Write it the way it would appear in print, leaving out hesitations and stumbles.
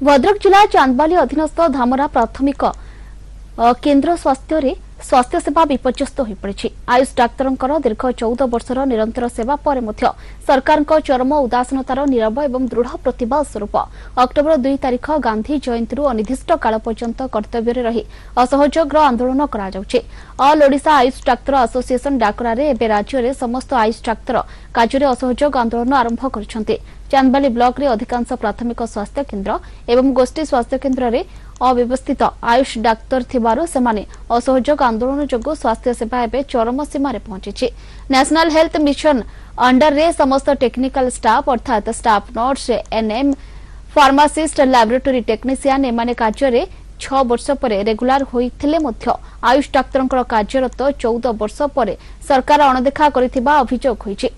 भद्रक जिला चांदबाली अधीनस्थ धामरा प्राथमिक केन्द्र स्वास्थ्य सेवा विपर्यस्त हो पड़ी। आयुष डाक्तरंकर दीर्घ 14 वर्षर निरंतर सेवा पर सरकार चरम उदासीनतार नीरव एवं दृढ़ प्रतिवाद स्वरूप अक्टोबर 2 तारिख गांधी जयंती अनिर्दिष्ट काल पर्यंत कर्तव्य रही असहयोग आंदोलन all Odisha AYUSH doctor association डाकरा राज्य में समस्त आयुष डाक्तर कार्य असहयोग आंदोलन आरंभ कर चांदबाली ब्लॉक रे अधिकांश प्राथमिक स्वास्थ्य केन्द्र एवं गोष्ठी स्वास्थ्य केन्द्र रे अव्यवस्थित आयुष डाक्तर थिबारु सेमाने असहयोग आंदोलन जोगु स्वास्थ्य सेवा एवं चरम सीमार पहुंची। नेशनल हेल्थ मिशन अंडर रे समस्त टेक्निकल स्टाफ अर्थात staff nurse ANM pharmacist laboratory technician एमाने कार्य 6 वर्ष पर रेगुलर होइथिले मध्य आयुष डाक्तरंकर कार्यरत 14 वर्ष पर सरकार अणदेखा करिथिबा अभियोग होइछि।